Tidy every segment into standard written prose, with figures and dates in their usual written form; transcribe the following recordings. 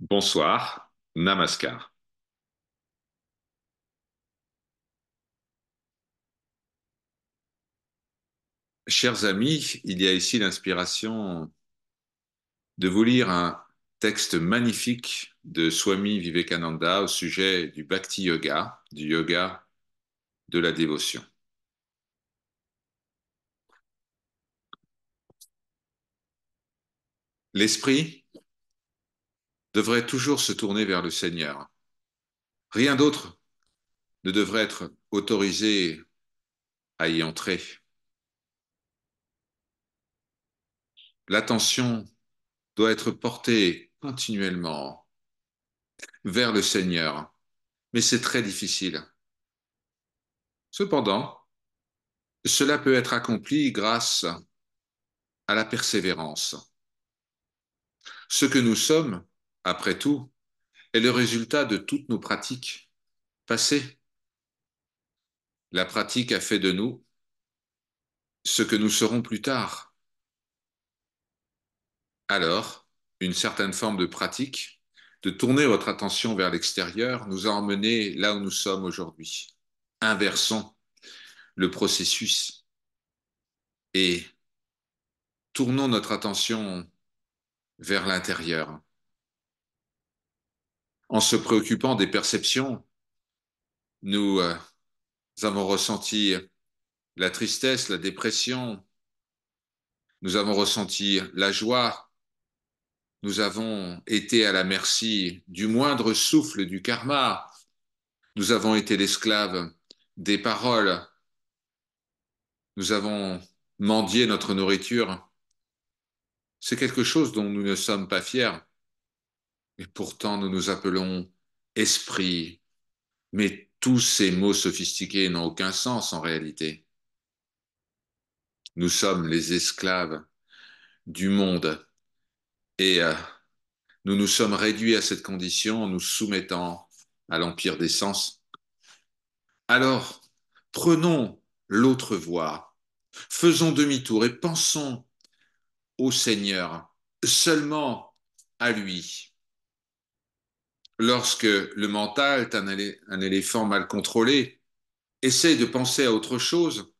Bonsoir, Namaskar. Chers amis, il y a ici l'inspiration de vous lire un texte magnifique de Swami Vivekananda au sujet du Bhakti Yoga, du yoga de la dévotion. L'esprit devrait toujours se tourner vers le Seigneur. Rien d'autre ne devrait être autorisé à y entrer. L'attention doit être portée continuellement vers le Seigneur, mais c'est très difficile. Cependant, cela peut être accompli grâce à la persévérance. Ce que nous sommes, après tout, est le résultat de toutes nos pratiques passées. La pratique a fait de nous ce que nous serons plus tard. Alors, une certaine forme de pratique, de tourner votre attention vers l'extérieur, nous a emmenés là où nous sommes aujourd'hui. Inversons le processus et tournons notre attention vers l'intérieur. En se préoccupant des perceptions, nous avons ressenti la tristesse, la dépression, nous avons ressenti la joie, nous avons été à la merci du moindre souffle du karma, nous avons été l'esclave des paroles, nous avons mendié notre nourriture. C'est quelque chose dont nous ne sommes pas fiers, et pourtant nous nous appelons esprit. Mais tous ces mots sophistiqués n'ont aucun sens en réalité. Nous sommes les esclaves du monde et nous nous sommes réduits à cette condition en nous soumettant à l'empire des sens. Alors, prenons l'autre voie, faisons demi-tour et pensons au Seigneur, seulement à lui. Lorsque le mental, un éléphant mal contrôlé, essaie de penser à autre chose,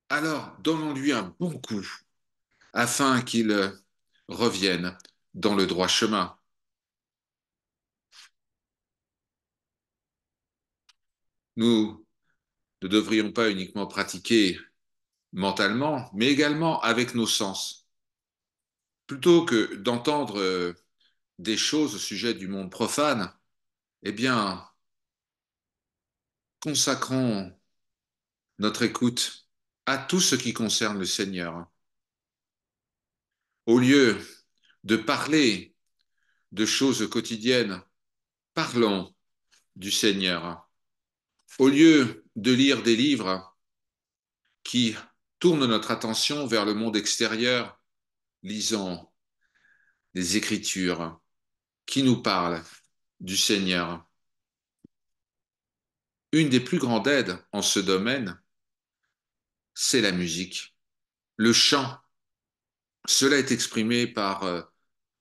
alors donnons-lui un bon coup afin qu'il revienne dans le droit chemin. Nous ne devrions pas uniquement pratiquer mentalement, mais également avec nos sens. Plutôt que d'entendre des choses au sujet du monde profane, eh bien, consacrons notre écoute à tout ce qui concerne le Seigneur. Au lieu de parler de choses quotidiennes, parlons du Seigneur. Au lieu de lire des livres qui tournent notre attention vers le monde extérieur, lisons les Écritures qui nous parlent du Seigneur. Une des plus grandes aides en ce domaine, c'est la musique, le chant. Cela est exprimé par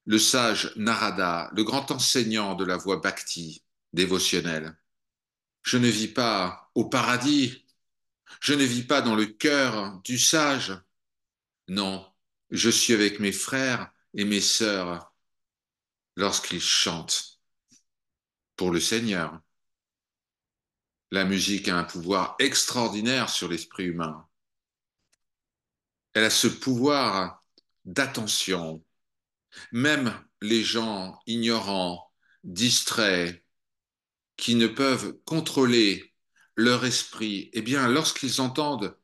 le sage Narada, le grand enseignant de la voie bhakti dévotionnelle. Je ne vis pas au paradis, je ne vis pas dans le cœur du sage. Non, je suis avec mes frères et mes sœurs lorsqu'ils chantent pour le Seigneur. La musique a un pouvoir extraordinaire sur l'esprit humain. Elle a ce pouvoir d'attention. Même les gens ignorants, distraits, qui ne peuvent contrôler leur esprit, eh bien, lorsqu'ils entendent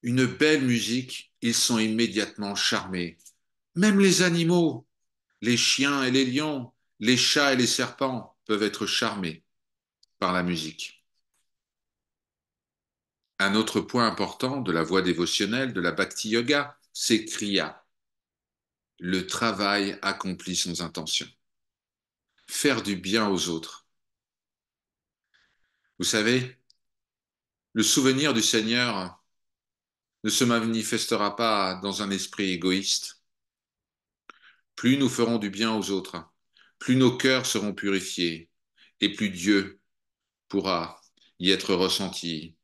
une belle musique, ils sont immédiatement charmés. Même les animaux, les chiens et les lions, les chats et les serpents peuvent être charmés par la musique. Un autre point important de la voie dévotionnelle de la Bhakti Yoga, c'est Kriya, le travail accompli sans intention. Faire du bien aux autres. Vous savez, le souvenir du Seigneur ne se manifestera pas dans un esprit égoïste. Plus nous ferons du bien aux autres, plus nos cœurs seront purifiés et plus Dieu pourra y être ressenti.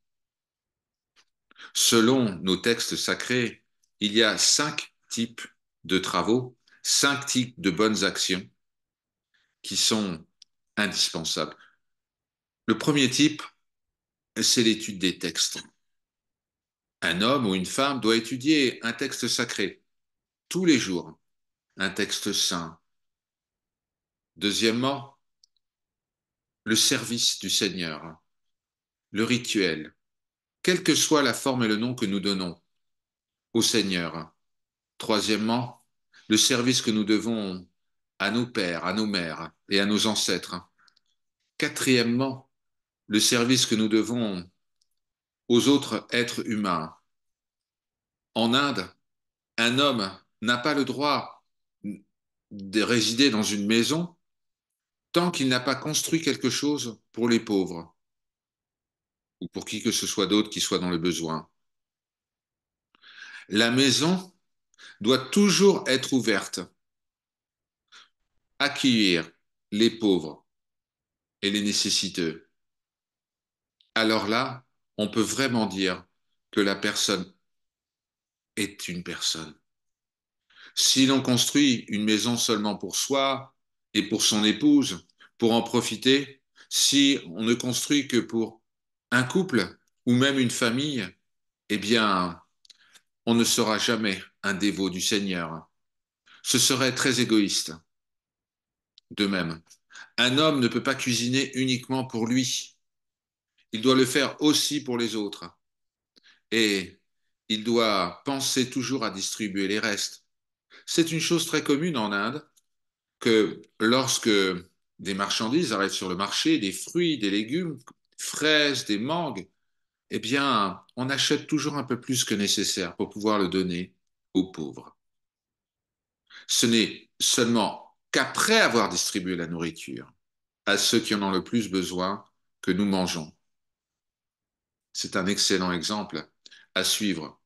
Selon nos textes sacrés, il y a 5 types de travaux, 5 types de bonnes actions qui sont indispensables. Le premier type, c'est l'étude des textes. Un homme ou une femme doit étudier un texte sacré tous les jours, un texte saint. Deuxièmement, le service du Seigneur, le rituel, quelle que soit la forme et le nom que nous donnons au Seigneur. Troisièmement, le service que nous devons à nos pères, à nos mères et à nos ancêtres. Quatrièmement, le service que nous devons aux autres êtres humains. En Inde, un homme n'a pas le droit de résider dans une maison tant qu'il n'a pas construit quelque chose pour les pauvres ou pour qui que ce soit d'autre qui soit dans le besoin. La maison doit toujours être ouverte, accueillir les pauvres et les nécessiteux. Alors là, on peut vraiment dire que la personne est une personne. Si l'on construit une maison seulement pour soi et pour son épouse, pour en profiter, si on ne construit que pour un couple ou même une famille, eh bien, on ne sera jamais un dévot du Seigneur. Ce serait très égoïste. De même, un homme ne peut pas cuisiner uniquement pour lui. Il doit le faire aussi pour les autres. Et il doit penser toujours à distribuer les restes. C'est une chose très commune en Inde que lorsque des marchandises arrivent sur le marché, des fruits, des légumes, fraises, des mangues, eh bien, on achète toujours un peu plus que nécessaire pour pouvoir le donner aux pauvres. Ce n'est seulement qu'après avoir distribué la nourriture à ceux qui en ont le plus besoin que nous mangeons. C'est un excellent exemple à suivre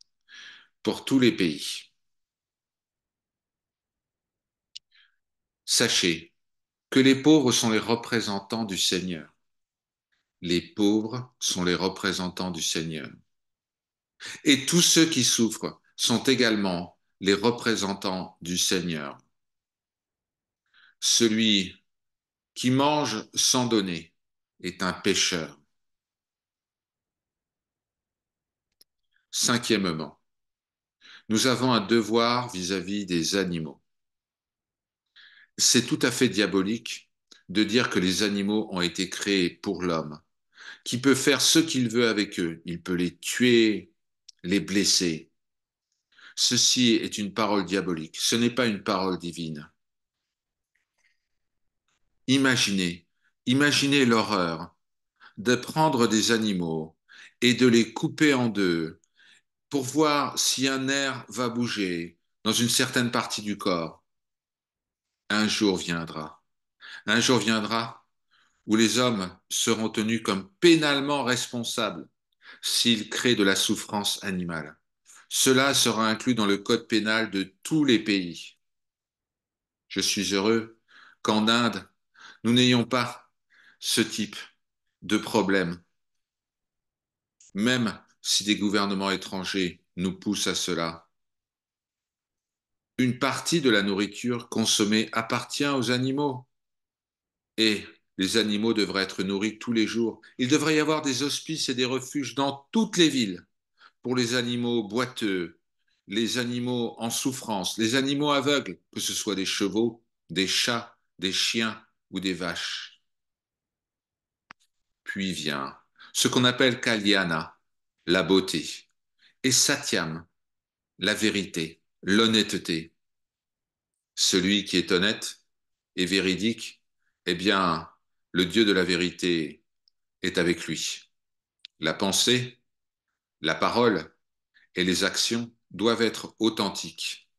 pour tous les pays. Sachez que les pauvres sont les représentants du Seigneur. Les pauvres sont les représentants du Seigneur. Et tous ceux qui souffrent sont également les représentants du Seigneur. Celui qui mange sans donner est un pécheur. Cinquièmement, nous avons un devoir vis-à-vis des animaux. C'est tout à fait diabolique de dire que les animaux ont été créés pour l'homme, qui peut faire ce qu'il veut avec eux. Il peut les tuer, les blesser. Ceci est une parole diabolique, ce n'est pas une parole divine. Imaginez, imaginez l'horreur de prendre des animaux et de les couper en deux pour voir si un nerf va bouger dans une certaine partie du corps. Un un jour viendra où les hommes seront tenus comme pénalement responsables s'ils créent de la souffrance animale. Cela sera inclus dans le code pénal de tous les pays. Je suis heureux qu'en Inde, nous n'ayons pas ce type de problème, même si des gouvernements étrangers nous poussent à cela. Une partie de la nourriture consommée appartient aux animaux et les animaux devraient être nourris tous les jours. Il devrait y avoir des hospices et des refuges dans toutes les villes pour les animaux boiteux, les animaux en souffrance, les animaux aveugles, que ce soit des chevaux, des chats, des chiens ou des vaches. Puis vient ce qu'on appelle Kalyana, la beauté, et Satyam, la vérité, l'honnêteté. Celui qui est honnête et véridique, eh bien, le Dieu de la vérité est avec lui. La pensée, la parole et les actions doivent être authentiques.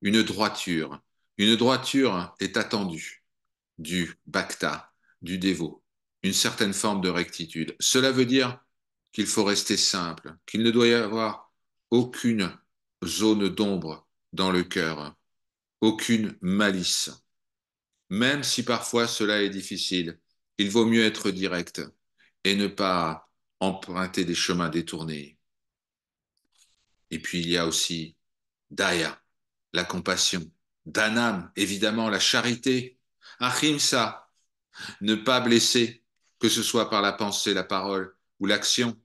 Une droiture. Une droiture est attendue du bhakta, du dévot, une certaine forme de rectitude. Cela veut dire qu'il faut rester simple, qu'il ne doit y avoir aucune zone d'ombre dans le cœur. aucune malice. Même si parfois cela est difficile, il vaut mieux être direct et ne pas emprunter des chemins détournés. Et puis il y a aussi Daya, la compassion. Danam, évidemment, la charité. Ahimsa, ne pas blesser, que ce soit par la pensée, la parole ou l'action.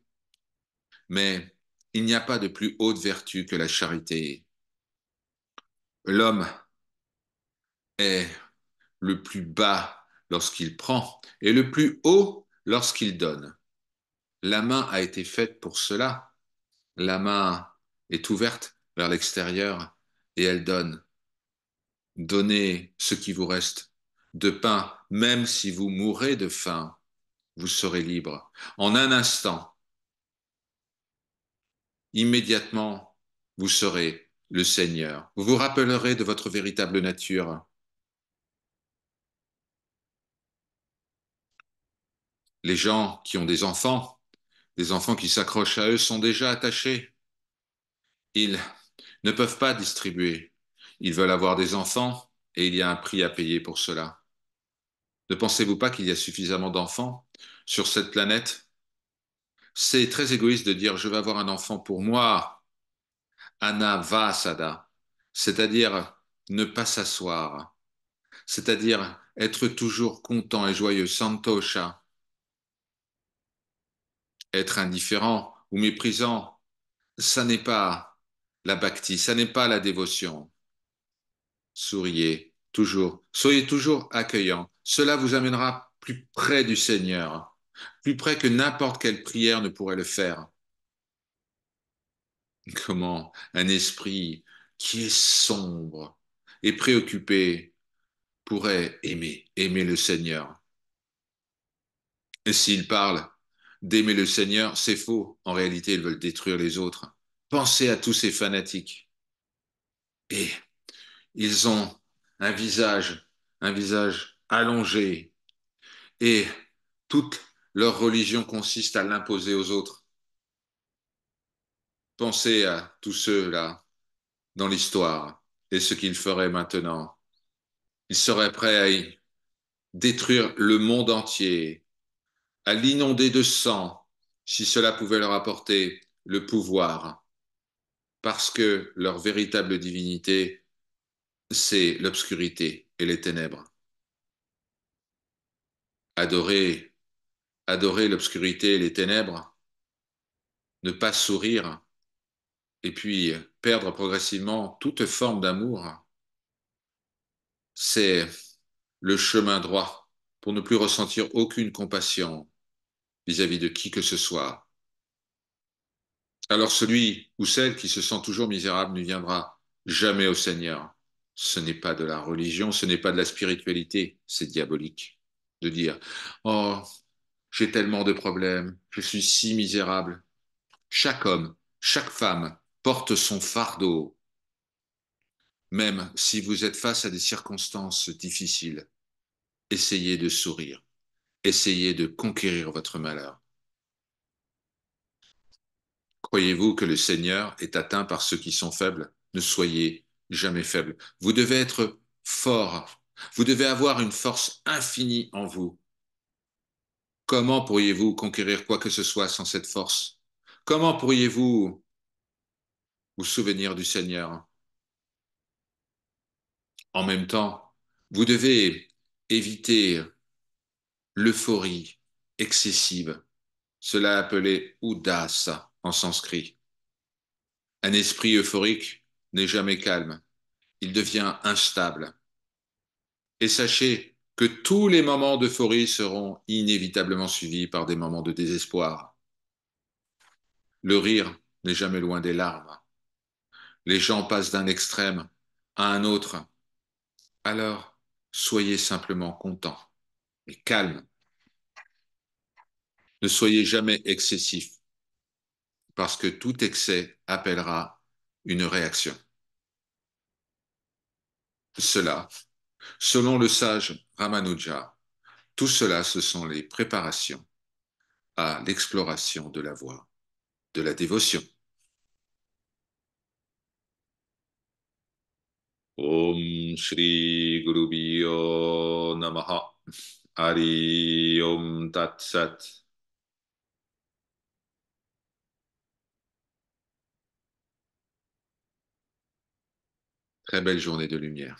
Mais il n'y a pas de plus haute vertu que la charité. L'homme est le plus bas lorsqu'il prend et le plus haut lorsqu'il donne. La main a été faite pour cela. La main est ouverte vers l'extérieur et elle donne. Donnez ce qui vous reste de pain, même si vous mourrez de faim, vous serez libre. En un instant, immédiatement, vous serez le Seigneur. Vous vous rappellerez de votre véritable nature. Les gens qui ont des enfants qui s'accrochent à eux, sont déjà attachés. Ils ne peuvent pas distribuer. Ils veulent avoir des enfants et il y a un prix à payer pour cela. Ne pensez-vous pas qu'il y a suffisamment d'enfants sur cette planète? C'est très égoïste de dire je vais avoir un enfant pour moi, anavasada, c'est-à-dire ne pas s'asseoir, c'est-à-dire être toujours content et joyeux, santosha, être indifférent ou méprisant, ça n'est pas la bhakti, ça n'est pas la dévotion. Souriez toujours, soyez toujours accueillant. Cela vous amènera plus près du Seigneur, plus près que n'importe quelle prière ne pourrait le faire. Comment un esprit qui est sombre et préoccupé pourrait aimer le Seigneur? Et s'ils parlent d'aimer le Seigneur, c'est faux. En réalité, ils veulent détruire les autres. Pensez à tous ces fanatiques. Et ils ont un un visage allongé. Et toute leur religion consiste à l'imposer aux autres. Pensez à tous ceux-là dans l'histoire et ce qu'ils feraient maintenant. Ils seraient prêts à y détruire le monde entier, à l'inonder de sang, si cela pouvait leur apporter le pouvoir, parce que leur véritable divinité, c'est l'obscurité et les ténèbres. Adorer, adorer l'obscurité et les ténèbres, ne pas sourire, et puis perdre progressivement toute forme d'amour, c'est le chemin droit pour ne plus ressentir aucune compassion vis-à-vis de qui que ce soit. Alors celui ou celle qui se sent toujours misérable ne viendra jamais au Seigneur. Ce n'est pas de la religion, ce n'est pas de la spiritualité, c'est diabolique de dire, oh, j'ai tellement de problèmes, je suis si misérable. Chaque homme, chaque femme porte son fardeau, même si vous êtes face à des circonstances difficiles. Essayez de sourire, essayez de conquérir votre malheur. Croyez-vous que le Seigneur est atteint par ceux qui sont faibles? Ne soyez jamais faibles. Vous devez être fort. Vous devez avoir une force infinie en vous. Comment pourriez-vous conquérir quoi que ce soit sans cette force? Comment pourriez-vous vous souvenir du Seigneur? En même temps, vous devez éviter l'euphorie excessive. Cela est appelé udasa en sanskrit. Un esprit euphorique n'est jamais calme. Il devient instable. Et sachez que tous les moments d'euphorie seront inévitablement suivis par des moments de désespoir. Le rire n'est jamais loin des larmes. Les gens passent d'un extrême à un autre. Alors, soyez simplement contents et calmes. Ne soyez jamais excessifs, parce que tout excès appellera une réaction. Cela, selon le sage Ramanuja, tout cela, ce sont les préparations à l'exploration de la voie de la dévotion. Om Shri Guru Bhyo Namaha. Hari Om Tat Sat. Très belle journée de lumière.